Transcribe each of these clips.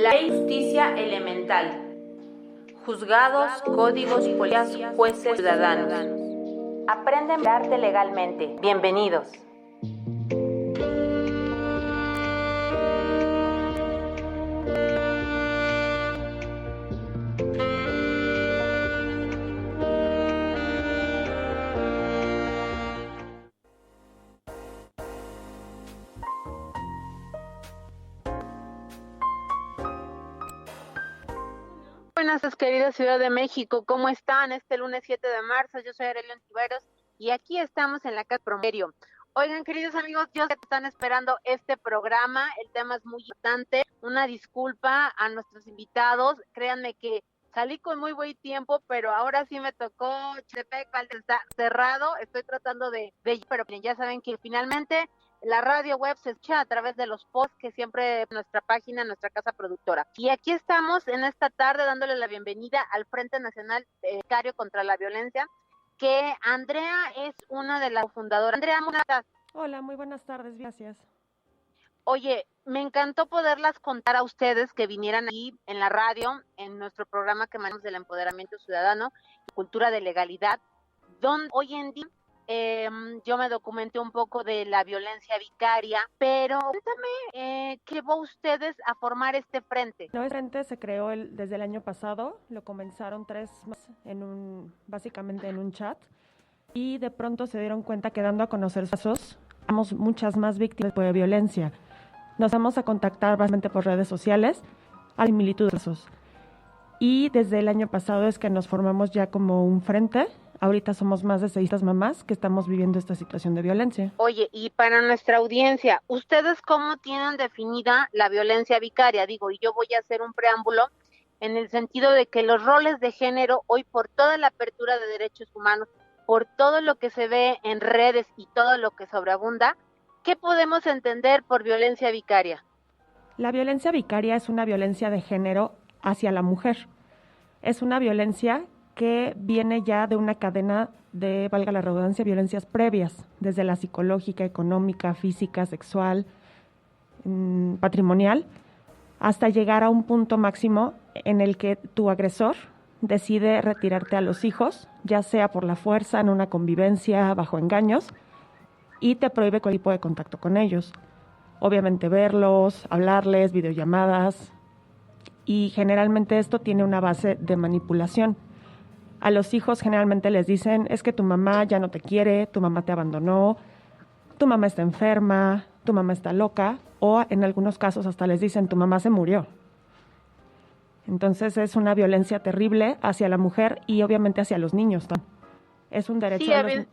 La justicia elemental. Juzgados, códigos, policías, jueces, ciudadanos. Aprenden a arte legalmente. Bienvenidos. Buenas tardes, querida Ciudad de México, ¿cómo están? Este lunes 7 de marzo, yo soy Arely Ontiveros y aquí estamos en la Casa Promedio. Oigan, queridos amigos, yo sé que están esperando este programa, el tema es muy importante, una disculpa a nuestros invitados, créanme que salí con muy buen tiempo, pero ahora sí me tocó Chepec, está cerrado, estoy tratando pero ya saben que finalmente la radio web se escucha a través de los posts que siempre nuestra página, nuestra casa productora. Y aquí estamos en esta tarde dándole la bienvenida al Frente Nacional Vicario contra la Violencia, que Andrea es una de las fundadoras. Andrea, ¿cómo estás? Hola, muy buenas tardes, gracias. Oye, me encantó poderlas contar a ustedes que vinieran ahí en la radio, en nuestro programa que manejamos del empoderamiento ciudadano y cultura de legalidad, donde hoy en día yo me documenté un poco de la violencia vicaria, pero cuéntame, ¿qué llevó a ustedes a formar este frente? No, el frente se creó desde el año pasado, lo comenzaron 3 más básicamente en un chat, y de pronto se dieron cuenta que dando a conocer casos, tenemos muchas más víctimas de violencia. Nos vamos a contactar básicamente por redes sociales a similitud de casos. Y desde el año pasado es que nos formamos ya como un frente. Ahorita somos más de 600 mamás que estamos viviendo esta situación de violencia. Oye, y para nuestra audiencia, ¿ustedes cómo tienen definida la violencia vicaria? Digo, y yo voy a hacer un preámbulo en el sentido de que los roles de género, hoy por toda la apertura de derechos humanos, por todo lo que se ve en redes y todo lo que sobreabunda, ¿qué podemos entender por violencia vicaria? La violencia vicaria es una violencia de género hacia la mujer. Es una violencia que viene ya de una cadena de, valga la redundancia, violencias previas, desde la psicológica, económica, física, sexual, patrimonial, hasta llegar a un punto máximo en el que tu agresor decide retirarte a los hijos, ya sea por la fuerza, en una convivencia, bajo engaños, y te prohíbe cualquier tipo de contacto con ellos. Obviamente verlos, hablarles, videollamadas, y generalmente esto tiene una base de manipulación. A los hijos generalmente les dicen, es que tu mamá ya no te quiere, tu mamá te abandonó, tu mamá está enferma, tu mamá está loca, o en algunos casos hasta les dicen, tu mamá se murió. Entonces es una violencia terrible hacia la mujer y obviamente hacia los niños también. Es un derecho Sí, a los...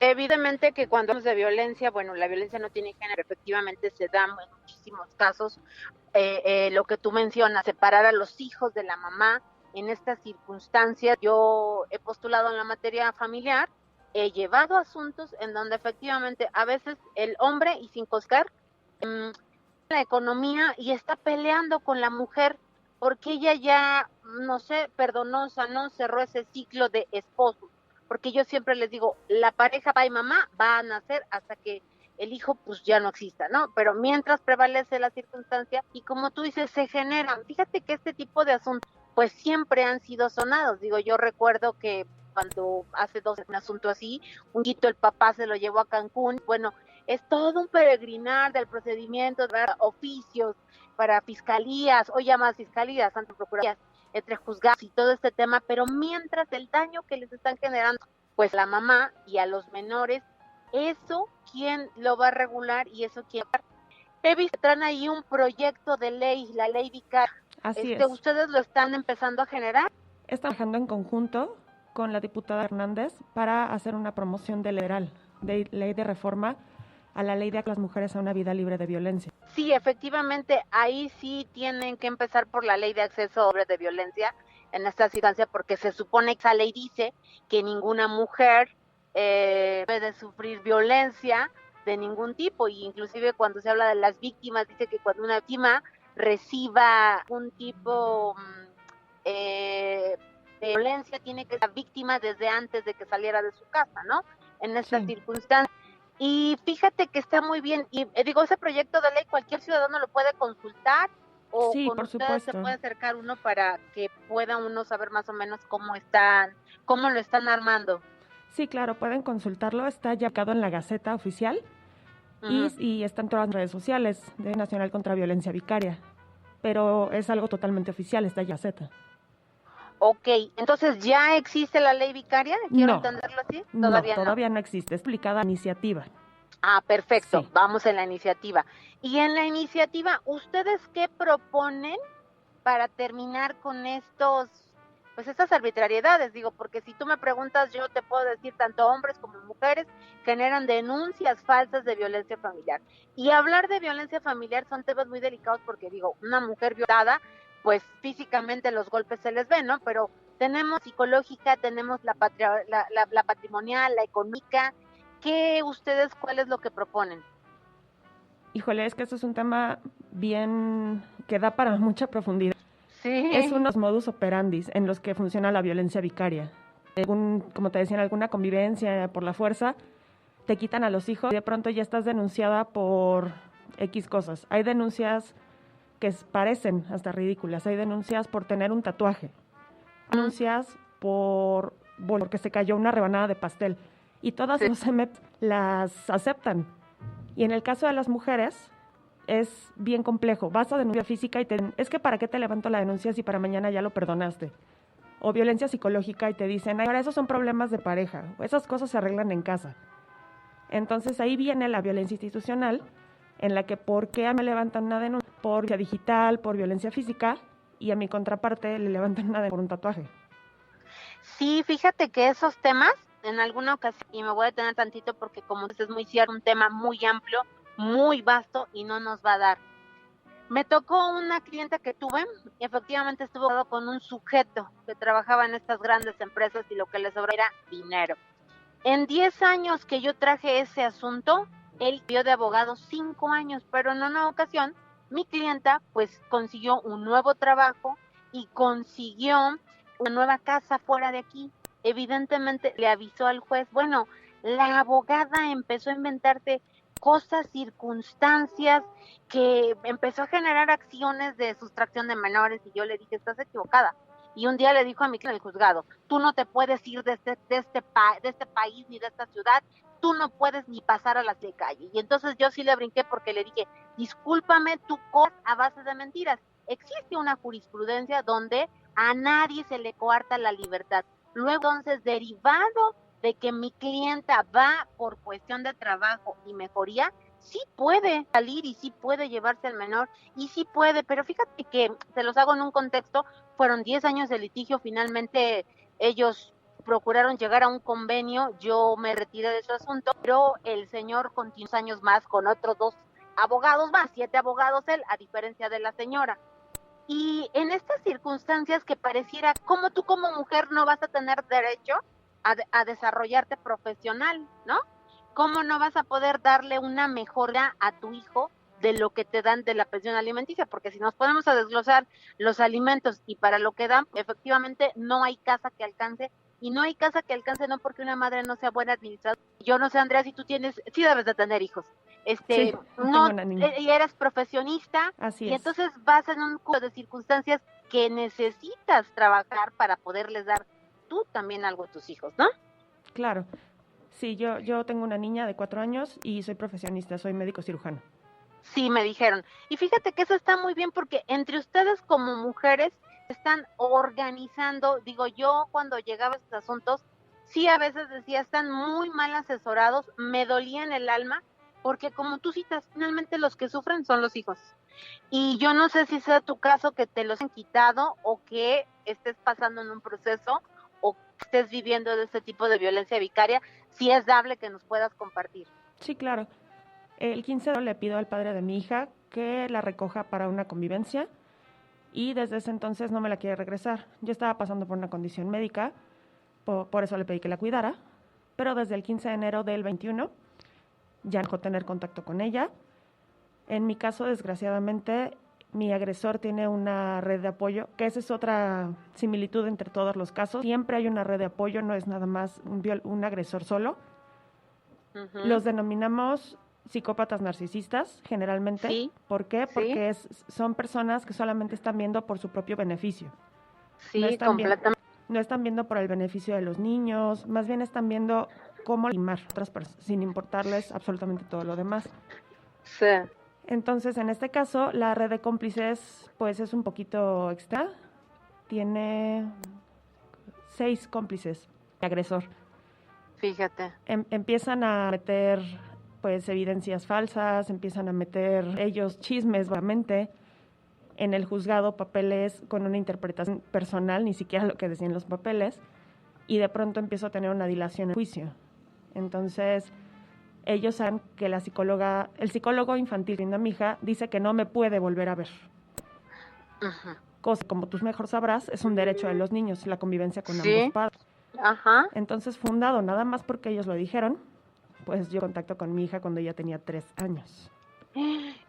Evidentemente que cuando hablamos de violencia, bueno, la violencia no tiene género, efectivamente se da en muchísimos casos, lo que tú mencionas, separar a los hijos de la mamá. En estas circunstancias yo he postulado en la materia familiar, he llevado asuntos en donde efectivamente a veces el hombre, y sin coscar, la economía y está peleando con la mujer porque ella ya, no sé, perdonó, sanó, cerró ese ciclo de esposo. Porque yo siempre les digo, la pareja papá y mamá va a nacer hasta que el hijo pues ya no exista, ¿no? Pero mientras prevalece la circunstancia y como tú dices, se generan. Fíjate que este tipo de asuntos pues siempre han sido sonados. Digo, yo recuerdo que cuando hace 2 un asunto así, un hito el papá se lo llevó a Cancún. Bueno, es todo un peregrinar del procedimiento, de oficios para fiscalías, hoy llamadas fiscalías, ante procuradurías, entre juzgados y todo este tema, pero mientras el daño que les están generando, pues la mamá y a los menores, eso, ¿quién lo va a regular? Y eso, ¿quién va a... He visto que traen ahí un proyecto de ley, la ley vicaria. Así es. ¿Ustedes lo están empezando a generar? Está trabajando en conjunto con la diputada Hernández para hacer una promoción de ley de reforma a la ley de las mujeres a una vida libre de violencia. Sí, efectivamente, ahí sí tienen que empezar por la ley de acceso a obras de violencia en esta circunstancia, porque se supone que esa ley dice que ninguna mujer debe sufrir violencia de ningún tipo, y inclusive cuando se habla de las víctimas, dice que cuando una víctima reciba un tipo de violencia, tiene que ser víctima desde antes de que saliera de su casa, ¿no? En esta circunstancia. Y fíjate que está muy bien, y digo, ese proyecto de ley cualquier ciudadano lo puede consultar, o Sí, con por ustedes se supuesto. puede acercar uno para que pueda uno saber más o menos cómo lo están armando? Sí, claro, pueden consultarlo, está ya publicado en la Gaceta Oficial Ujú. y está en todas las redes sociales de Nacional contra Violencia Vicaria, pero es algo totalmente oficial, está ya en la Gaceta. Ok, entonces ya existe la ley vicaria, quiero No, entenderlo así, no, todavía no. todavía no existe, es publicada la iniciativa. Ah, perfecto, Sí. vamos en la iniciativa. Y en la iniciativa, ¿ustedes qué proponen para terminar con pues estas arbitrariedades? Digo, porque si tú me preguntas, yo te puedo decir, tanto hombres como mujeres generan denuncias falsas de violencia familiar. Y hablar de violencia familiar son temas muy delicados porque digo, una mujer violada, pues físicamente los golpes se les ven, ¿no? Pero tenemos psicológica, tenemos la patrimonial, la económica. ¿Cuál es lo que proponen? Híjole, es que eso es un tema bien que da para mucha profundidad. Es Sí. unos modus operandis en los que funciona la violencia vicaria. Como te decía, en alguna convivencia por la fuerza, te quitan a los hijos y de pronto ya estás denunciada por X cosas. Hay denuncias que parecen hasta ridículas. Hay denuncias por tener un tatuaje. Denuncias porque se cayó una rebanada de pastel. Y todas Sí. los CEMEP las aceptan. Y en el caso de las mujeres es bien complejo. Vas a denuncia física y es que ¿para qué te levanto la denuncia si para mañana ya lo perdonaste? O violencia psicológica y te dicen, ay, ahora esos son problemas de pareja. Esas cosas se arreglan en casa. Entonces ahí viene la violencia institucional, en la que ¿por qué me levantan una denuncia? Por violencia digital, por violencia física, y a mi contraparte le levantan una denuncia por un tatuaje. Sí, fíjate que esos temas, en alguna ocasión, y me voy a detener tantito porque como dices, es muy cierto, un tema muy amplio, muy vasto y no nos va a dar. Me tocó una clienta que tuve y efectivamente estuvo con un sujeto que trabajaba en estas grandes empresas y lo que le sobraba era dinero. En 10 años que yo traje ese asunto, él vio de abogado 5 años, pero en una ocasión mi clienta pues consiguió un nuevo trabajo y consiguió una nueva casa fuera de aquí. Evidentemente le avisó al juez. Bueno, la abogada empezó a inventarse cosas, circunstancias, que empezó a generar acciones de sustracción de menores y yo le dije, estás equivocada. Y un día le dijo a mi cliente, el juzgado, tú no te puedes ir de este país ni de esta ciudad, tú no puedes ni pasar a la calle. Y entonces yo sí le brinqué porque le dije, discúlpame, tú corres a base de mentiras. Existe una jurisprudencia donde a nadie se le coarta la libertad. Luego, entonces, derivado de que mi clienta va por cuestión de trabajo y mejoría, sí puede salir y sí puede llevarse al menor y sí puede, pero fíjate que se los hago en un contexto, fueron 10 años de litigio, finalmente ellos procuraron llegar a un convenio, yo me retiré de su asunto, pero el señor continuó años más con otros 2 abogados más, 7 abogados él, a diferencia de la señora. Y en estas circunstancias que pareciera, como tú como mujer no vas a tener derecho a desarrollarte profesional, ¿no? ¿Cómo no vas a poder darle una mejora a tu hijo de lo que te dan de la pensión alimenticia? Porque si nos ponemos a desglosar los alimentos y para lo que dan, efectivamente no hay casa que alcance, y no hay casa que alcance no porque una madre no sea buena administradora. Yo no sé, Andrea, si tú tienes, sí debes de tener hijos. Sí, tengo No, una niña. y eres profesionista, Así y es. entonces vas en un cúmulo de circunstancias que necesitas trabajar para poderles dar tú también algo a tus hijos, ¿no? Claro. Sí, yo tengo una niña de 4 años y soy profesionista, soy médico cirujano. Sí, me dijeron. Y fíjate que eso está muy bien porque entre ustedes como mujeres están organizando, digo yo cuando llegaba a estos asuntos, sí a veces decía, están muy mal asesorados, me dolía en el alma, porque como tú citas, finalmente los que sufren son los hijos. Y yo no sé si sea tu caso que te los han quitado o que estés pasando en un proceso o que estés viviendo de este tipo de violencia vicaria, si es dable que nos puedas compartir. Sí, claro. El 15 de enero le pido al padre de mi hija que la recoja para una convivencia y desde ese entonces no me la quiere regresar. Yo estaba pasando por una condición médica, por eso le pedí que la cuidara, pero desde el 15 de enero del 21 ya dejó tener contacto con ella. En mi caso, desgraciadamente, mi agresor tiene una red de apoyo, que esa es otra similitud entre todos los casos. Siempre hay una red de apoyo, no es nada más un agresor solo. Uh-huh. Los denominamos psicópatas narcisistas, generalmente. Sí. ¿Por qué? Sí. Porque son personas que solamente están viendo por su propio beneficio. Sí, completamente. No están viendo por el beneficio de los niños, más bien están viendo cómo limar a otras personas, sin importarles absolutamente todo lo demás. Sí. Entonces, en este caso, la red de cómplices, pues es un poquito extra. Tiene 6 cómplices de agresor. Fíjate. Empiezan a meter, pues, evidencias falsas, empiezan a meter ellos chismes, obviamente. En el juzgado, papeles con una interpretación personal, ni siquiera lo que decían los papeles, y de pronto empiezo a tener una dilación en el juicio. Entonces, ellos saben que el psicólogo infantil de mi hija dice que no me puede volver a ver. Ajá. Cosa, como tú mejor sabrás, es un derecho de los niños, la convivencia con Sí. ambos padres. Ajá. Entonces, fundado nada más porque ellos lo dijeron, pues yo contacto con mi hija cuando ella tenía 3 años.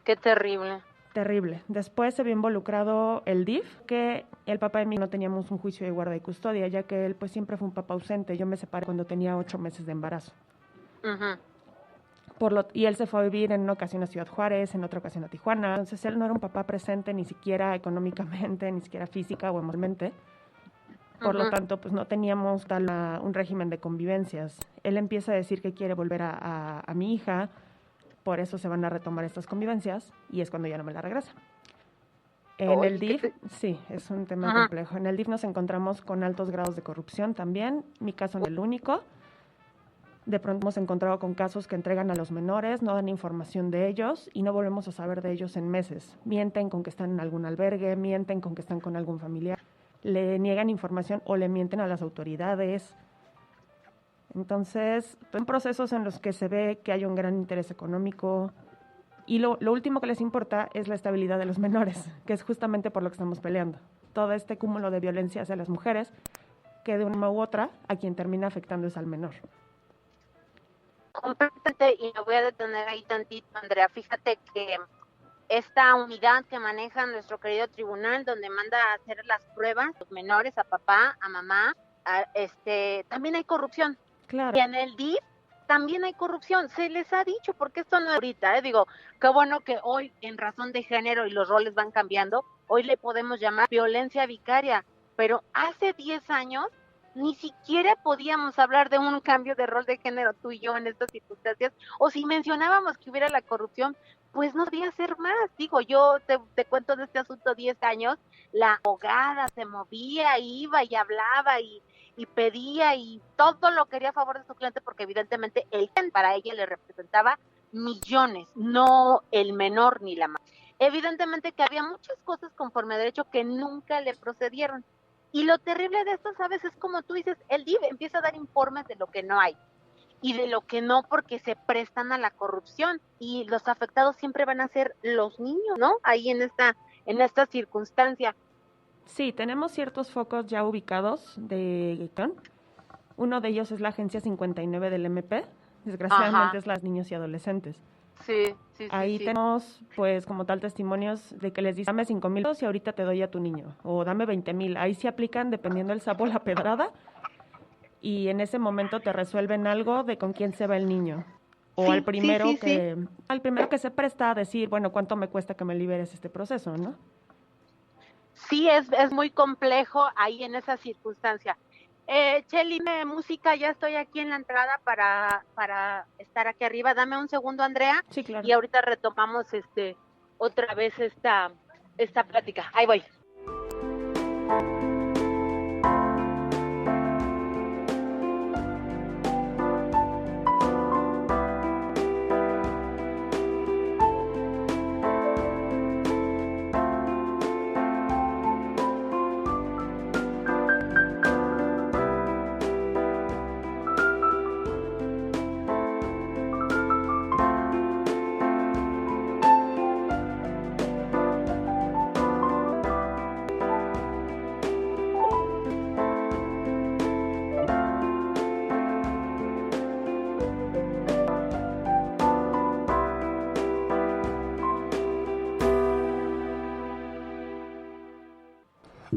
Qué terrible. Terrible. Después se vio involucrado el DIF, que el papá y mí no teníamos un juicio de guarda y custodia, ya que él pues siempre fue un papá ausente. Yo me separé cuando tenía 8 meses de embarazo. Ajá. Y él se fue a vivir en una ocasión a Ciudad Juárez, en otra ocasión a Tijuana. Entonces él no era un papá presente ni siquiera económicamente, ni siquiera física o emocionalmente. Por lo tanto, pues no teníamos un régimen de convivencias. Él empieza a decir que quiere volver a mi hija, por eso se van a retomar estas convivencias y es cuando ya no me la regresa. En el DIF, sí, es un tema complejo. En el DIF nos encontramos con altos grados de corrupción también. Mi caso no es el único. De pronto hemos encontrado con casos que entregan a los menores, no dan información de ellos y no volvemos a saber de ellos en meses. Mienten con que están en algún albergue, mienten con que están con algún familiar, le niegan información o le mienten a las autoridades. Entonces, son procesos en los que se ve que hay un gran interés económico y lo último que les importa es la estabilidad de los menores, que es justamente por lo que estamos peleando. Todo este cúmulo de violencia hacia las mujeres, que de una u otra, a quien termina afectando es al menor. Completamente, y me voy a detener ahí tantito, Andrea. Fíjate que esta unidad que maneja nuestro querido tribunal, donde manda a hacer las pruebas, los menores, a papá, a mamá, también hay corrupción. Claro. Y en el DIF también hay corrupción. Se les ha dicho, porque esto no es ahorita, digo, qué bueno que hoy, en razón de género y los roles van cambiando, hoy le podemos llamar violencia vicaria, pero hace 10 años ni siquiera podíamos hablar de un cambio de rol de género tú y yo en estas circunstancias, o si mencionábamos que hubiera la corrupción, pues no podía ser más. Digo, yo te cuento de este asunto 10 años, la abogada se movía, iba y hablaba y pedía y todo lo quería a favor de su cliente porque evidentemente el cliente para ella le representaba millones, no el menor ni la madre. Evidentemente que había muchas cosas conforme a derecho que nunca le procedieron. Y lo terrible de esto, ¿sabes? Es como tú dices, el DIF empieza a dar informes de lo que no hay y de lo que no porque se prestan a la corrupción y los afectados siempre van a ser los niños, ¿no? Ahí en esta circunstancia. Sí, tenemos ciertos focos ya ubicados de Gaitón. Uno de ellos es la Agencia 59 del MP, desgraciadamente es las niños y adolescentes. Sí. Ahí tenemos, pues, como tal, testimonios de que les dicen, dame 5,000 y ahorita te doy a tu niño, o dame 20,000. Ahí se aplican, dependiendo del sapo, la pedrada, y en ese momento te resuelven algo de con quién se va el niño. O al primero que se presta a decir, bueno, ¿cuánto me cuesta que me liberes este proceso, no? Sí, es muy complejo ahí en esa circunstancia. Cheli, música, ya estoy aquí en la entrada para estar aquí arriba. Dame un segundo, Andrea. Sí, claro. Y ahorita retomamos otra vez esta plática. Ahí voy.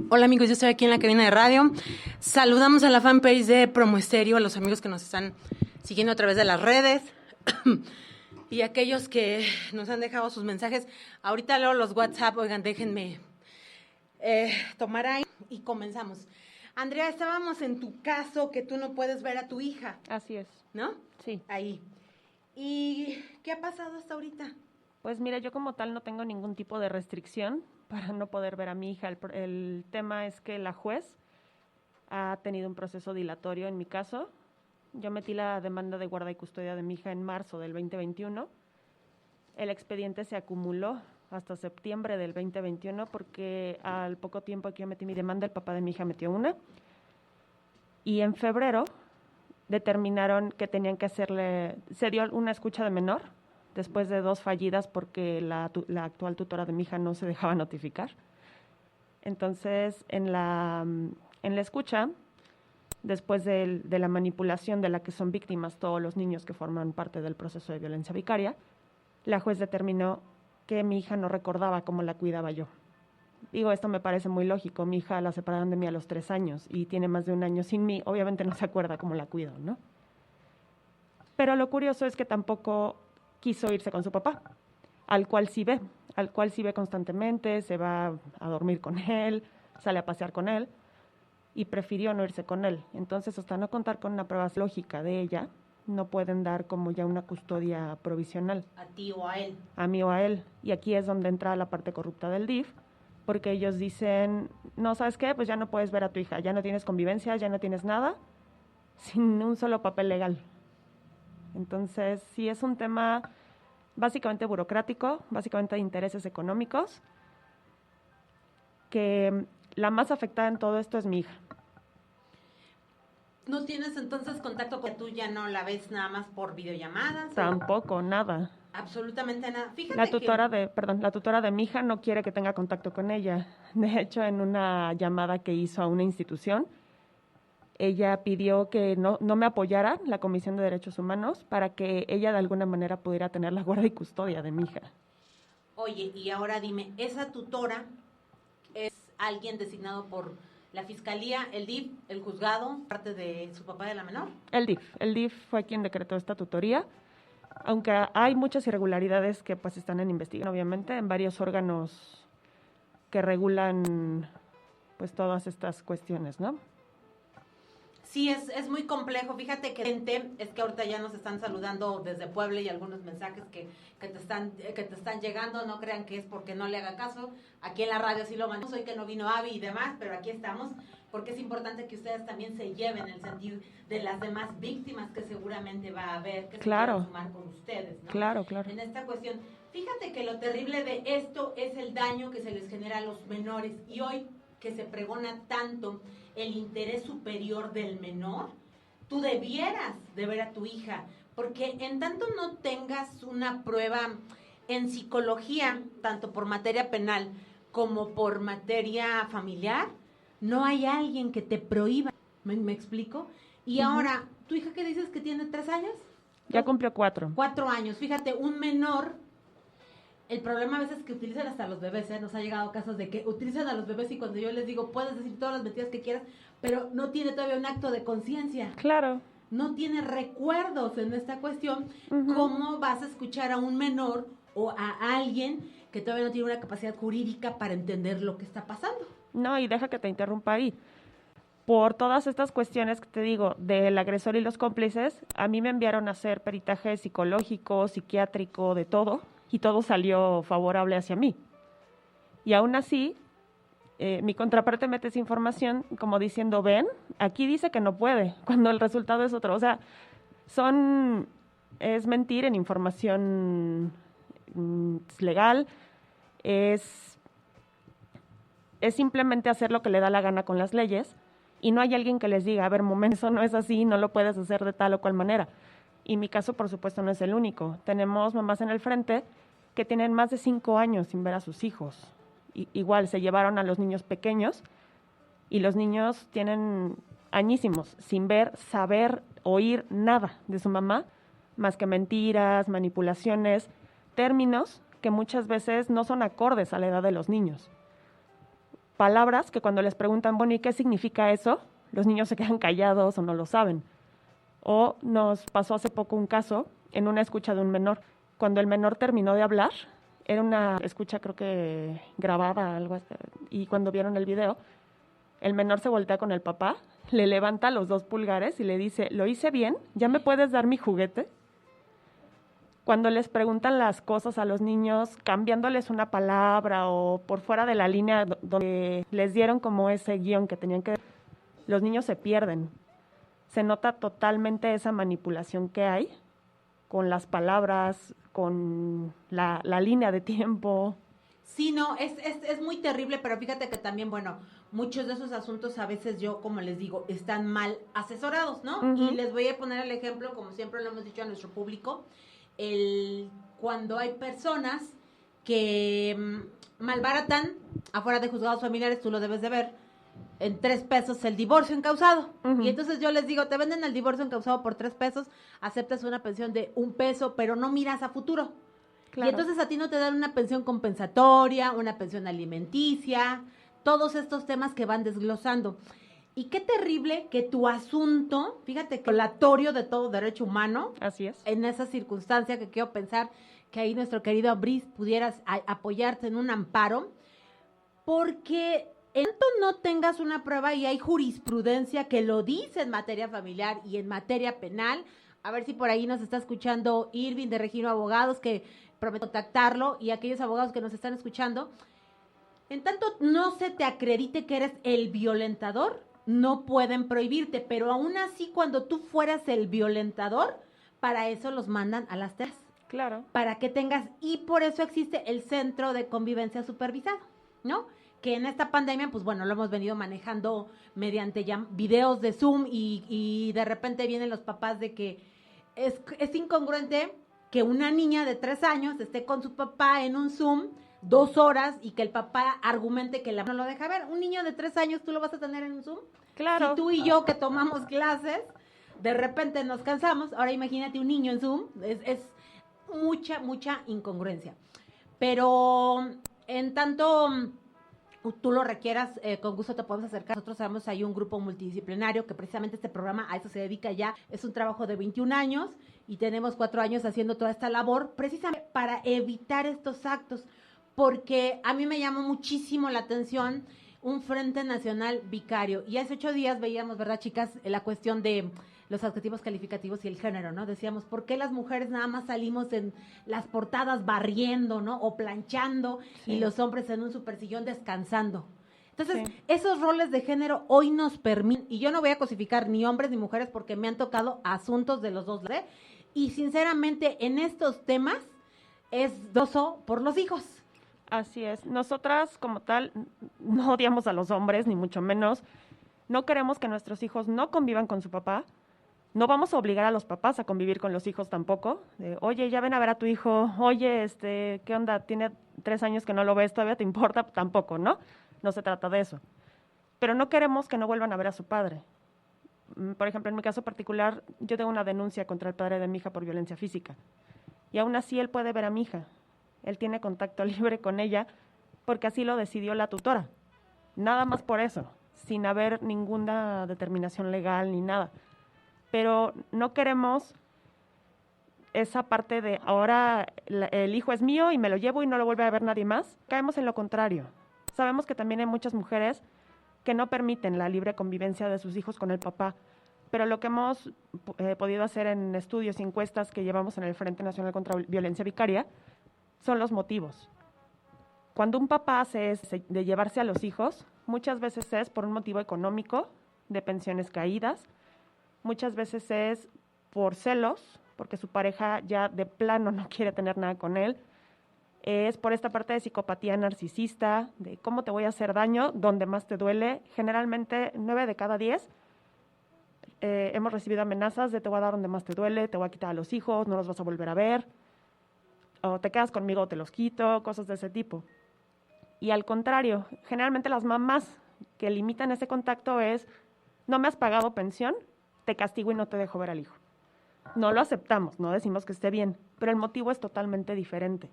Hola amigos, yo estoy aquí en la cabina de radio. Saludamos a la fanpage de Promo Estéreo, a los amigos que nos están siguiendo a través de las redes. y aquellos que nos han dejado sus mensajes. Ahorita leo los WhatsApp, oigan, déjenme tomar ahí y comenzamos. Andrea, estábamos en tu caso que tú no puedes ver a tu hija. Así es. ¿No? Sí. Ahí. ¿Y qué ha pasado hasta ahorita? Pues mira, yo como tal no tengo ningún tipo de restricción para no poder ver a mi hija. El tema es que la juez ha tenido un proceso dilatorio en mi caso. Yo metí la demanda de guarda y custodia de mi hija en marzo del 2021. El expediente se acumuló hasta septiembre del 2021 porque al poco tiempo que yo metí mi demanda, el papá de mi hija metió una. Y en febrero determinaron que tenían que se dio una escucha de menor después de 2 fallidas porque la actual tutora de mi hija no se dejaba notificar. Entonces, en la escucha, después de la manipulación de la que son víctimas todos los niños que forman parte del proceso de violencia vicaria, la juez determinó que mi hija no recordaba cómo la cuidaba yo. Digo, esto me parece muy lógico. Mi hija la separaron de mí a los 3 años y tiene más de 1 año sin mí. Obviamente no se acuerda cómo la cuido, ¿no? Pero lo curioso es que tampoco quiso irse con su papá, al cual sí ve constantemente, se va a dormir con él, sale a pasear con él, y prefirió no irse con él. Entonces, hasta no contar con una prueba lógica de ella, no pueden dar como ya una custodia provisional. ¿A ti o a él? A mí o a él. Y aquí es donde entra la parte corrupta del DIF, porque ellos dicen, no, ¿sabes qué? Pues ya no puedes ver a tu hija, ya no tienes convivencia, ya no tienes nada, sin un solo papel legal. Entonces, sí es un tema básicamente burocrático, básicamente de intereses económicos, que la más afectada en todo esto es mi hija. ¿No tienes entonces contacto con tú? ¿Ya no la ves nada más por videollamadas? Tampoco, nada. Absolutamente nada. Fíjate la tutora de mi hija no quiere que tenga contacto con ella. De hecho, en una llamada que hizo a una institución, ella pidió que no me apoyara la Comisión de Derechos Humanos para que ella de alguna manera pudiera tener la guarda y custodia de mi hija. Oye, y ahora dime, ¿esa tutora es alguien designado por la Fiscalía, el DIF, el juzgado, parte de su papá de la menor? El DIF fue quien decretó esta tutoría, aunque hay muchas irregularidades que pues están en investigación, obviamente, en varios órganos que regulan pues todas estas cuestiones, ¿no? Sí, es muy complejo. Fíjate que es que ahorita ya nos están saludando desde Puebla y algunos mensajes que te están llegando. No crean que es porque no le haga caso. Aquí en la radio sí lo mandamos, hoy que no vino Avi y demás, pero aquí estamos porque es importante que ustedes también se lleven el sentir de las demás víctimas que seguramente va a haber, que claro, se puedan sumar con ustedes, ¿no? Claro. En esta cuestión, fíjate que lo terrible de esto es el daño que se les genera a los menores, y hoy que se pregona tanto el interés superior del menor, tú debieras de ver a tu hija, porque en tanto no tengas una prueba en psicología, tanto por materia penal como por materia familiar, no hay alguien que te prohíba. ¿Me explico? Y ahora, ¿tu hija qué dices que tiene 3 años? Ya cumplió 4. 4 años. Fíjate, un menor, el problema a veces es que utilizan hasta los bebés, ¿eh? Nos ha llegado casos de que utilizan a los bebés y cuando yo les digo, puedes decir todas las mentiras que quieras, pero no tiene todavía un acto de conciencia. Claro. No tiene recuerdos en esta cuestión. ¿Cómo vas a escuchar a un menor o a alguien que todavía no tiene una capacidad jurídica para entender lo que está pasando? No, y deja que te interrumpa ahí. Por todas estas cuestiones que te digo, del agresor y los cómplices, a mí me enviaron a hacer peritaje psicológico, psiquiátrico, de todo, y todo salió favorable hacia mí. Y aún así, mi contraparte mete esa información como diciendo, ven, aquí dice que no puede, cuando el resultado es otro. O sea, es mentir en información legal, es simplemente hacer lo que le da la gana con las leyes, y no hay alguien que les diga, a ver, momento, eso no es así, no lo puedes hacer de tal o cual manera. Y mi caso, por supuesto, no es el único. Tenemos mamás en el frente que tienen más de 5 años sin ver a sus hijos. Igual, se llevaron a los niños pequeños, y los niños tienen añísimos sin ver, saber, oír nada de su mamá, más que mentiras, manipulaciones, términos que muchas veces no son acordes a la edad de los niños. Palabras que cuando les preguntan, bueno, ¿y qué significa eso?, los niños se quedan callados o no lo saben. O nos pasó hace poco un caso en una escucha de un menor. cuando el menor terminó de hablar, era una escucha creo que grabada, algo así, y cuando vieron el video, el menor se voltea con el papá, le levanta los 2 pulgares y le dice, ¿lo hice bien? ¿Ya me puedes dar mi juguete? Cuando les preguntan las cosas a los niños, cambiándoles una palabra o por fuera de la línea donde les dieron como ese guión que tenían que... Los niños se pierden. Se nota totalmente esa manipulación que hay con las palabras, con la línea de tiempo. Sí, no, es muy terrible, pero fíjate que también, bueno, muchos de esos asuntos a veces yo, como les digo, están mal asesorados, ¿no? Uh-huh. Y les voy a poner el ejemplo, como siempre lo hemos dicho a nuestro público, cuando hay personas que malbaratan afuera de juzgados familiares, tú lo debes de ver, en 3 pesos el divorcio encausado. Uh-huh. Y entonces yo les digo, te venden el divorcio encausado por 3 pesos, aceptas una pensión de 1 peso, pero no miras a futuro. Claro. Y entonces a ti no te dan una pensión compensatoria, una pensión alimenticia, todos estos temas que van desglosando. Y qué terrible que tu asunto, fíjate, que violatorio de todo derecho humano. Así es. En esa circunstancia que quiero pensar que ahí nuestro querido Brice pudieras apoyarte en un amparo, porque en tanto no tengas una prueba y hay jurisprudencia que lo dice en materia familiar y en materia penal, a ver si por ahí nos está escuchando Irving de Regino Abogados, que prometo contactarlo, y aquellos abogados que nos están escuchando, en tanto no se te acredite que eres el violentador, no pueden prohibirte, pero aún así cuando tú fueras el violentador, para eso los mandan a las TERS. Claro. Para que tengas, y por eso existe el Centro de Convivencia Supervisado, ¿no? Que en esta pandemia, pues bueno, lo hemos venido manejando mediante ya videos de Zoom y de repente vienen los papás de que es incongruente que una niña de 3 años esté con su papá en un Zoom 2 horas y que el papá argumente que la no lo deja ver. Un niño de 3 años, ¿tú lo vas a tener en un Zoom? Claro. Si tú y yo que tomamos clases, de repente nos cansamos, ahora imagínate un niño en Zoom, es mucha incongruencia. Pero en tanto tú lo requieras, con gusto te podemos acercar. Nosotros sabemos hay un grupo multidisciplinario que precisamente este programa a eso se dedica ya. Es un trabajo de 21 años y tenemos 4 años haciendo toda esta labor precisamente para evitar estos actos, porque a mí me llamó muchísimo la atención un Frente Nacional Vicario. Y hace 8 días veíamos, ¿verdad, chicas?, la cuestión de los adjetivos calificativos y el género, ¿no? Decíamos, ¿por qué las mujeres nada más salimos en las portadas barriendo, ¿no? O planchando, sí, y los hombres en un supersillón descansando? Entonces, sí, esos roles de género hoy nos permiten, y yo no voy a cosificar ni hombres ni mujeres porque me han tocado asuntos de los dos, ¿eh? Y sinceramente, en estos temas es doso por los hijos. Así es. Nosotras, como tal, no odiamos a los hombres, ni mucho menos. No queremos que nuestros hijos no convivan con su papá. No vamos a obligar a los papás a convivir con los hijos tampoco. Oye, ya ven a ver a tu hijo. Oye, ¿qué onda? Tiene 3 años que no lo ves, ¿todavía te importa? Tampoco, ¿no? No se trata de eso. Pero no queremos que no vuelvan a ver a su padre. Por ejemplo, en mi caso particular, yo tengo una denuncia contra el padre de mi hija por violencia física. Y aún así él puede ver a mi hija. Él tiene contacto libre con ella porque así lo decidió la tutora. Nada más por eso, sin haber ninguna determinación legal ni nada. Pero no queremos esa parte de ahora el hijo es mío y me lo llevo y no lo vuelve a ver nadie más. Caemos en lo contrario. Sabemos que también hay muchas mujeres que no permiten la libre convivencia de sus hijos con el papá, pero lo que hemos podido hacer en estudios y encuestas que llevamos en el Frente Nacional contra Violencia Vicaria son los motivos. Cuando un papá hace de llevarse a los hijos, muchas veces es por un motivo económico, de pensiones caídas, muchas veces es por celos, porque su pareja ya de plano no quiere tener nada con él, es por esta parte de psicopatía narcisista, de cómo te voy a hacer daño, donde más te duele. Generalmente 9 de cada 10 hemos recibido amenazas de te voy a dar donde más te duele, te voy a quitar a los hijos, no los vas a volver a ver, o te quedas conmigo o te los quito, cosas de ese tipo. Y al contrario, generalmente las mamás que limitan ese contacto es, no me has pagado pensión, te castigo y no te dejo ver al hijo. No lo aceptamos, no decimos que esté bien, pero el motivo es totalmente diferente.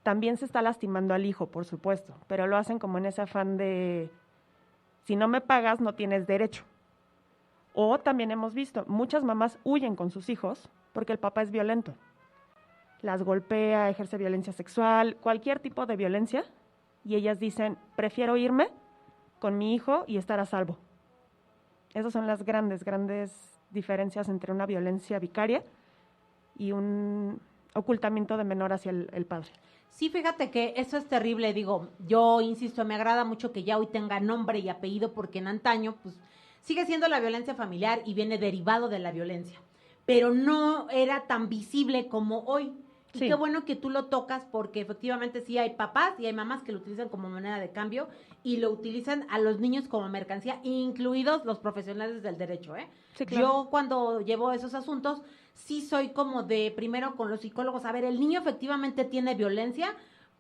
También se está lastimando al hijo, por supuesto, pero lo hacen como en ese afán de, si no me pagas, no tienes derecho. O también hemos visto, muchas mamás huyen con sus hijos porque el papá es violento. las golpea, ejerce violencia sexual, cualquier tipo de violencia, y ellas dicen, prefiero irme con mi hijo y estar a salvo. Esas son las grandes diferencias entre una violencia vicaria y un ocultamiento de menor hacia el padre. Sí, fíjate que eso es terrible, digo, yo insisto, me agrada mucho que ya hoy tenga nombre y apellido, porque en antaño, pues, sigue siendo la violencia familiar y viene derivado de la violencia, pero no era tan visible como hoy. Y Sí. qué bueno que tú lo tocas, porque efectivamente sí hay papás y hay mamás que lo utilizan como moneda de cambio y lo utilizan a los niños como mercancía, incluidos los profesionales del derecho, ¿eh? Sí, claro. Yo cuando llevo esos asuntos, sí soy como de primero con los psicólogos, a ver, el niño efectivamente tiene violencia,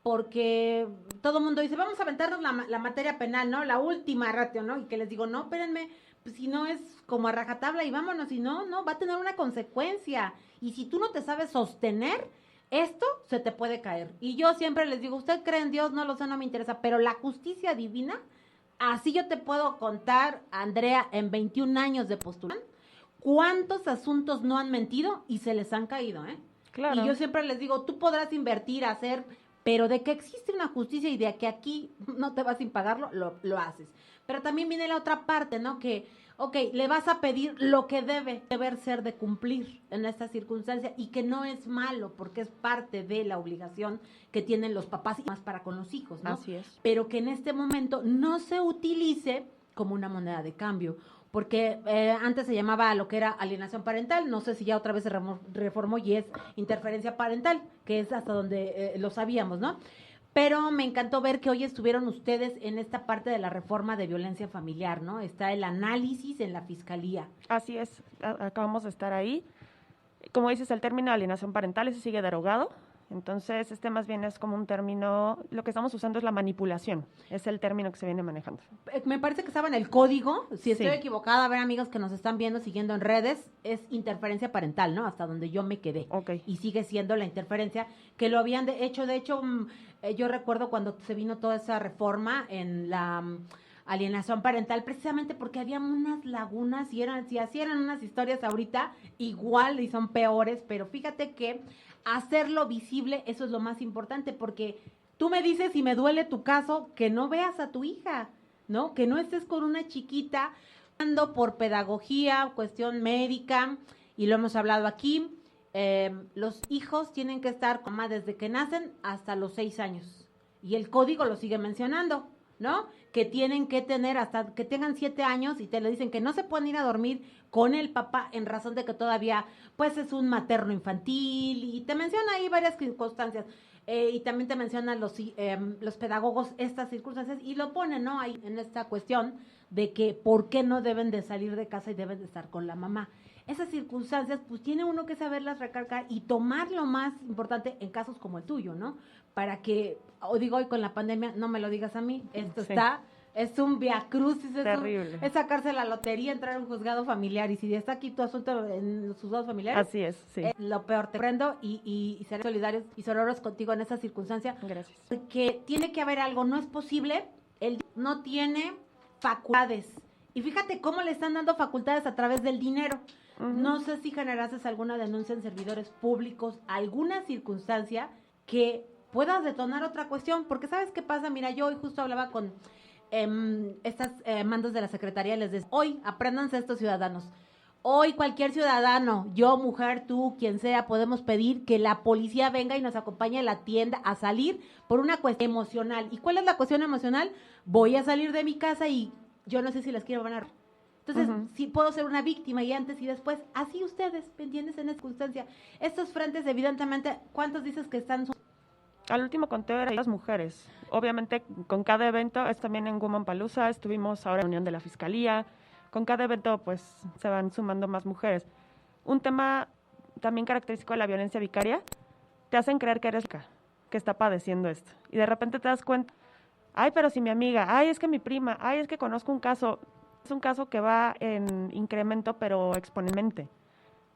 porque todo el mundo dice, vamos a aventarnos la materia penal, ¿no? La última ratio, ¿no? Y que les digo, no, espérenme, pues si no es como a rajatabla y vámonos, si no, va a tener una consecuencia. Y si tú no te sabes sostener, esto se te puede caer. Y yo siempre les digo, ¿usted cree en Dios? No lo sé, no me interesa, pero la justicia divina, así yo te puedo contar, Andrea, en 21 años de postulación, cuántos asuntos no han mentido y se les han caído, ¿eh? Claro. Y yo siempre les digo, tú podrás invertir, hacer, pero de que existe una justicia y de que aquí no te vas sin pagarlo, lo haces. Pero también viene la otra parte, ¿no? Que, ok, le vas a pedir lo que deber ser de cumplir en esta circunstancia, y que no es malo, porque es parte de la obligación que tienen los papás y más para con los hijos, ¿no? Así es. Pero que en este momento no se utilice como una moneda de cambio, porque antes se llamaba lo que era alienación parental, no sé si ya otra vez se reformó y es interferencia parental, que es hasta donde lo sabíamos, ¿no? Pero me encantó ver que hoy estuvieron ustedes en esta parte de la reforma de violencia familiar, ¿no? Está el análisis en la fiscalía. Así es, acabamos de estar ahí. Como dices, el término alienación parental, ese sigue derogado. Entonces, este más bien es como un término, lo que estamos usando es la manipulación, es el término que se viene manejando. Me parece que estaba en el código, si estoy Sí. equivocada, a ver, amigos que nos están viendo, siguiendo en redes, es interferencia parental, ¿no? Hasta donde yo me quedé. Ok. Y sigue siendo la interferencia, que lo habían de hecho, yo recuerdo cuando se vino toda esa reforma en la alienación parental, precisamente porque había unas lagunas y si así eran unas historias ahorita, igual y son peores, pero fíjate que hacerlo visible, eso es lo más importante, porque tú me dices, y me duele tu caso, que no veas a tu hija, ¿no? Que no estés con una chiquita por pedagogía, cuestión médica, y lo hemos hablado aquí, los hijos tienen que estar con mamá desde que nacen hasta los 6 años, y el código lo sigue mencionando, ¿no? Que tienen que tener hasta que tengan 7 años y te le dicen que no se pueden ir a dormir con el papá en razón de que todavía, pues, es un materno infantil, y te menciona ahí varias circunstancias, y también te mencionan los pedagogos estas circunstancias, y lo ponen, ¿no? Ahí en esta cuestión de que por qué no deben de salir de casa y deben de estar con la mamá. Esas circunstancias, pues tiene uno que saberlas recargar y tomar lo más importante en casos como el tuyo, ¿no? Para que, digo, hoy con la pandemia, no me lo digas a mí, esto Sí. es un viacrucis, Terrible. es sacarse la lotería, entrar a un juzgado familiar, y si está aquí tu asunto en los juzgados familiares, Así es, sí. lo peor. Te prendo y seré solidarios y sororos contigo en esa circunstancia, Gracias. porque tiene que haber algo, no es posible, él no tiene facultades, y fíjate cómo le están dando facultades a través del dinero. No sé si generases alguna denuncia en servidores públicos, alguna circunstancia que puedas detonar otra cuestión, porque ¿sabes qué pasa? Mira, yo hoy justo hablaba con estas mandos de la Secretaría, les decía, hoy apréndanse estos ciudadanos. Hoy cualquier ciudadano, yo, mujer, tú, quien sea, podemos pedir que la policía venga y nos acompañe a la tienda a salir por una cuestión emocional. ¿Y cuál es la cuestión emocional? Voy a salir de mi casa y yo no sé si las quiero ganar. Entonces, sí puedo ser una víctima, y antes y después, así ustedes, pendientes en esta circunstancia. Estos frentes, evidentemente, ¿cuántos dices que están? Al último conteo eran las mujeres. Obviamente, con cada evento, es también en Womanpalooza, estuvimos ahora en reunión de la Fiscalía. Con cada evento, pues, se van sumando más mujeres. Un tema también característico de la violencia vicaria, te hacen creer que eres la que está padeciendo esto. Y de repente te das cuenta, ay, pero si mi amiga, ay, es que mi prima, ay, es que conozco un caso. Es un caso que va en incremento, pero exponencialmente.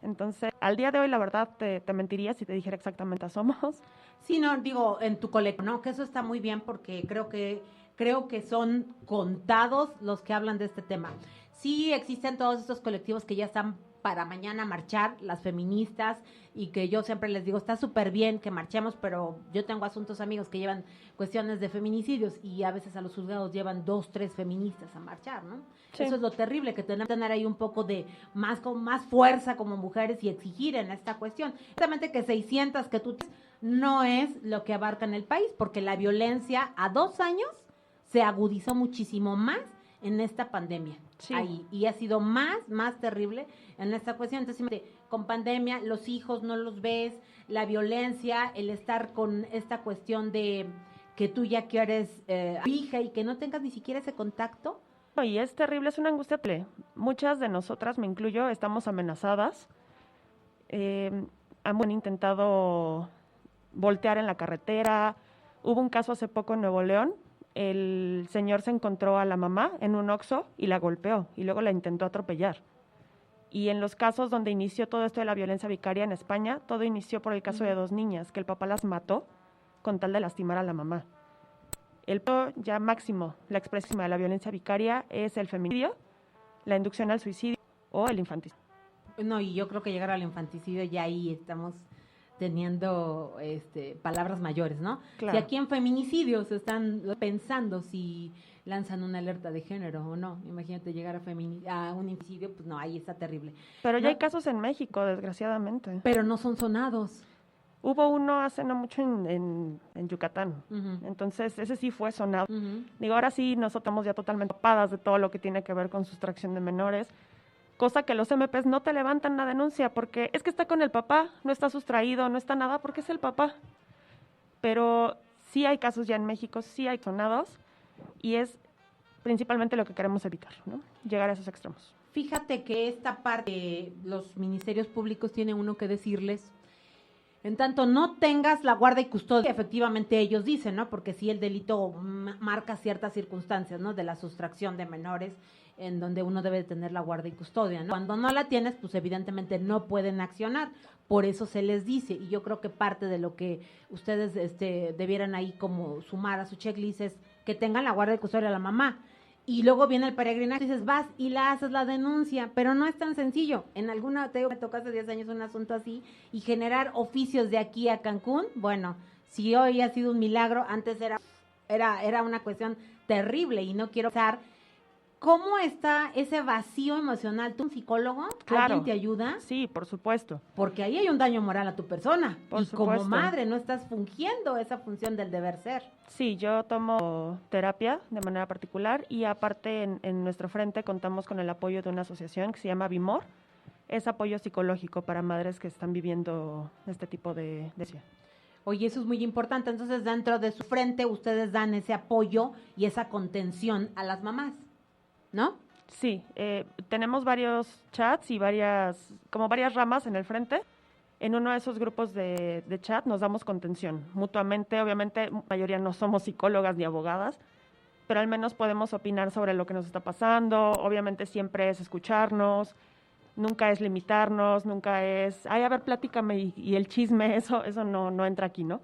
Entonces, al día de hoy, la verdad, te mentiría si te dijera exactamente a somos. Sí, no, digo, en tu colegio, ¿no? Que eso está muy bien, porque creo que son contados los que hablan de este tema. Sí existen todos estos colectivos que ya están para mañana marchar las feministas y que yo siempre les digo, está súper bien que marchemos, pero yo tengo asuntos amigos que llevan cuestiones de feminicidios y a veces a los juzgados llevan 2, 3 feministas a marchar, ¿no? Sí. Eso es lo terrible, que tenemos que tener ahí un poco de con más fuerza como mujeres y exigir en esta cuestión. Exactamente que 600 que tú no es lo que abarca en el país, porque la violencia a 2 años se agudizó muchísimo más en esta pandemia. Sí. Ahí, y ha sido más terrible en esta cuestión. Entonces, con pandemia, los hijos no los ves, la violencia, el estar con esta cuestión de que tú ya quieres hija y que no tengas ni siquiera ese contacto. Y es terrible, es una angustia terrible. Muchas de nosotras, me incluyo, estamos amenazadas. Han intentado voltear en la carretera. Hubo un caso hace poco en Nuevo León. El señor se encontró a la mamá en un Oxxo y la golpeó y luego la intentó atropellar. Y en los casos donde inició todo esto de la violencia vicaria en España, todo inició por el caso de 2 niñas, que el papá las mató con tal de lastimar a la mamá. El ya máximo, la expresión de la violencia vicaria es el feminicidio, la inducción al suicidio o el infanticidio. No, y yo creo que llegar al infanticidio ya ahí estamos teniendo palabras mayores, ¿no? Claro. Si aquí en feminicidios están pensando si lanzan una alerta de género o no, imagínate llegar a un infanticidio, pues no, ahí está terrible. Pero ya ¿no? hay casos en México, desgraciadamente. Pero no son sonados. Hubo uno hace no mucho en Yucatán, Uh-huh. entonces ese sí fue sonado. Uh-huh. Digo, ahora sí nosotros estamos ya totalmente ocupadas de todo lo que tiene que ver con sustracción de menores, cosa que los MPs no te levantan la denuncia porque es que está con el papá, no está sustraído, no está nada porque es el papá. Pero sí hay casos ya en México, sí hay sonados y es principalmente lo que queremos evitar, ¿no? Llegar a esos extremos. Fíjate que esta parte, los ministerios públicos tienen uno que decirles. En tanto no tengas la guarda y custodia, efectivamente ellos dicen, ¿no? Porque sí el delito marca ciertas circunstancias, ¿no? De la sustracción de menores, en donde uno debe de tener la guarda y custodia, ¿no? Cuando no la tienes, pues evidentemente no pueden accionar, por eso se les dice, y yo creo que parte de lo que ustedes debieran ahí como sumar a su checklist es que tengan la guarda y custodia de la mamá. Y luego viene el peregrinaje y dices, vas y la haces la denuncia, pero no es tan sencillo. En alguna, te digo, me tocó hace 10 años un asunto así, y generar oficios de aquí a Cancún, bueno, si hoy ha sido un milagro, antes era una cuestión terrible, y no quiero pensar cómo está ese vacío emocional. ¿Tú, un psicólogo? Claro. ¿Alguien te ayuda? Sí, por supuesto. Porque ahí hay un daño moral a tu persona, Por y como supuesto. madre no estás fungiendo esa función del deber ser. Sí, yo tomo terapia de manera particular y aparte en nuestro frente contamos con el apoyo de una asociación que se llama Vimor. Es apoyo psicológico para madres que están viviendo este tipo de Oye, eso es muy importante. Entonces, dentro de su frente, ustedes dan ese apoyo y esa contención a las mamás, ¿no? Sí, tenemos varios chats y varias ramas en el frente. En uno de esos grupos de chat nos damos contención mutuamente. Obviamente, la mayoría no somos psicólogas ni abogadas, pero al menos podemos opinar sobre lo que nos está pasando. Obviamente siempre es escucharnos, nunca es limitarnos, nunca es, ay, a ver, platícame y el chisme, eso no entra aquí, ¿no?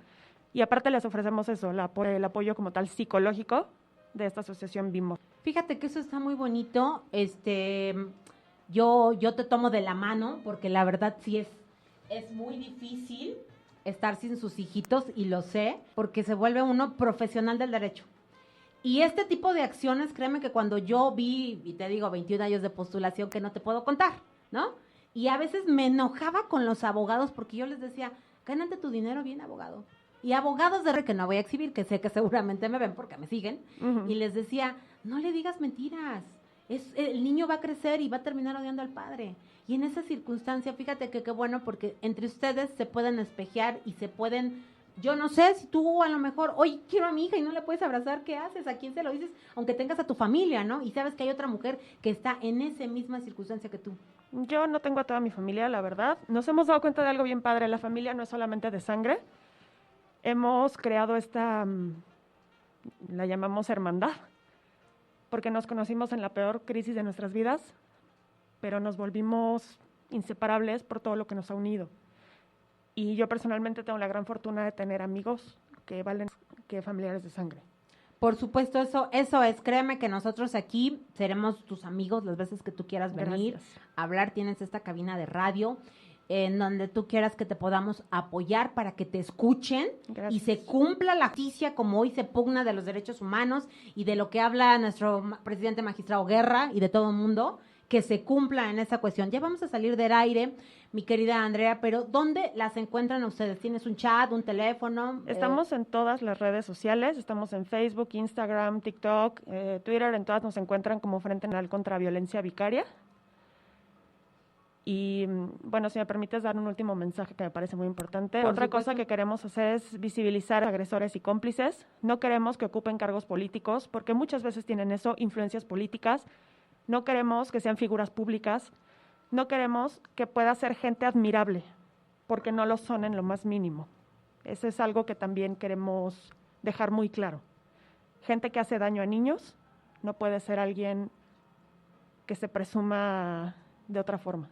Y aparte les ofrecemos eso, el apoyo como tal psicológico de esta asociación Bimbo. Fíjate que eso está muy bonito. Yo te tomo de la mano porque la verdad sí es muy difícil estar sin sus hijitos y lo sé porque se vuelve uno profesional del derecho. Y este tipo de acciones, créeme que cuando yo vi, y te digo, 21 años de postulación que no te puedo contar, ¿no? Y a veces me enojaba con los abogados porque yo les decía, gánate tu dinero bien, abogado. Y abogados de que no voy a exhibir, que sé que seguramente me ven porque me siguen, y les decía, no le digas mentiras, el niño va a crecer y va a terminar odiando al padre. Y en esa circunstancia, fíjate que qué bueno, porque entre ustedes se pueden espejear y se pueden, yo no sé, si tú a lo mejor, oye, quiero a mi hija y no le puedes abrazar, ¿qué haces? ¿A quién se lo dices? Aunque tengas a tu familia, ¿no? Y sabes que hay otra mujer que está en esa misma circunstancia que tú. Yo no tengo a toda mi familia, la verdad. Nos hemos dado cuenta de algo bien padre. La familia no es solamente de sangre. Hemos creado la llamamos hermandad, porque nos conocimos en la peor crisis de nuestras vidas, pero nos volvimos inseparables por todo lo que nos ha unido. Y yo personalmente tengo la gran fortuna de tener amigos que valen que familiares de sangre. Por supuesto, eso es, créeme que nosotros aquí seremos tus amigos las veces que tú quieras venir a hablar. Tienes esta cabina de radio en donde tú quieras que te podamos apoyar para que te escuchen y se cumpla la justicia como hoy se pugna de los derechos humanos y de lo que habla nuestro presidente magistrado Guerra y de todo el mundo, que se cumpla en esa cuestión. Ya vamos a salir del aire, mi querida Andrea, pero ¿dónde las encuentran ustedes? ¿Tienes un chat, un teléfono? Estamos en todas las redes sociales, estamos en Facebook, Instagram, TikTok, Twitter, en todas nos encuentran como Frente Nacional contra Violencia Vicaria. Y bueno, si me permites dar un último mensaje que me parece muy importante. Otra cosa que queremos hacer es visibilizar a agresores y cómplices. No queremos que ocupen cargos políticos, porque muchas veces tienen eso, influencias políticas. No queremos que sean figuras públicas. No queremos que pueda ser gente admirable, porque no lo son en lo más mínimo. Eso es algo que también queremos dejar muy claro. Gente que hace daño a niños no puede ser alguien que se presuma de otra forma.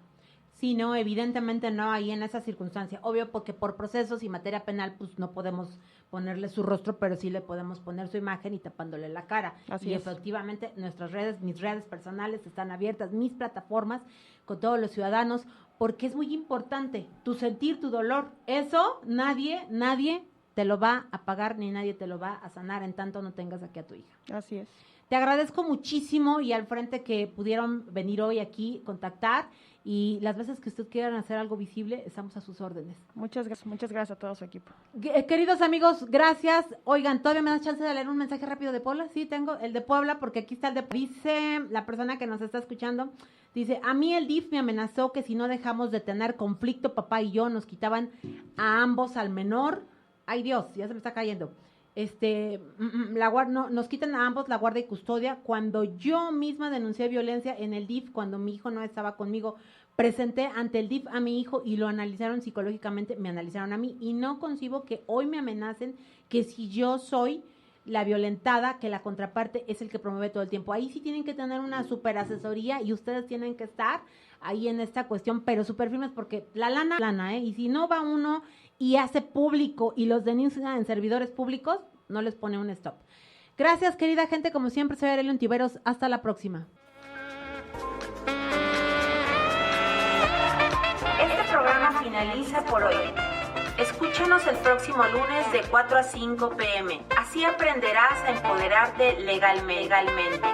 Sí, no, evidentemente no, ahí en esa circunstancia. Obvio, porque por procesos y materia penal, pues no podemos ponerle su rostro, pero sí le podemos poner su imagen y tapándole la cara. Así es. Efectivamente, nuestras redes, mis redes personales están abiertas, mis plataformas con todos los ciudadanos, porque es muy importante tu sentir, tu dolor. Eso nadie te lo va a pagar ni nadie te lo va a sanar en tanto no tengas aquí a tu hija. Así es. Te agradezco muchísimo y al frente que pudieron venir hoy aquí, contactar, y las veces que ustedes quieran hacer algo visible, estamos a sus órdenes. Muchas gracias a todo su equipo. Queridos amigos, gracias. Oigan, ¿todavía me das chance de leer un mensaje rápido de Puebla? Sí, tengo el de Puebla, porque aquí está el de... Dice la persona que nos está escuchando, dice, a mí el DIF me amenazó que si no dejamos de tener conflicto, papá y yo, nos quitaban a ambos al menor. Ay Dios, ya se me está cayendo. Nos quitan a ambos la guardia y custodia. Cuando yo misma denuncié violencia en el DIF, cuando mi hijo no estaba conmigo, presenté ante el DIF a mi hijo y lo analizaron psicológicamente, me analizaron a mí, y no concibo que hoy me amenacen que si yo soy la violentada, que la contraparte es el que promueve todo el tiempo. Ahí sí tienen que tener una super asesoría y ustedes tienen que estar ahí en esta cuestión, pero súper firmes, porque la lana, y si no va uno y hace público y los denuncia en servidores públicos, no les pone un stop. Gracias, querida gente, como siempre, soy Arely Ontiveros, hasta la próxima. Este programa finaliza por hoy. Escúchanos el próximo lunes de 4 a 5 p.m. Así aprenderás a empoderarte legalmente.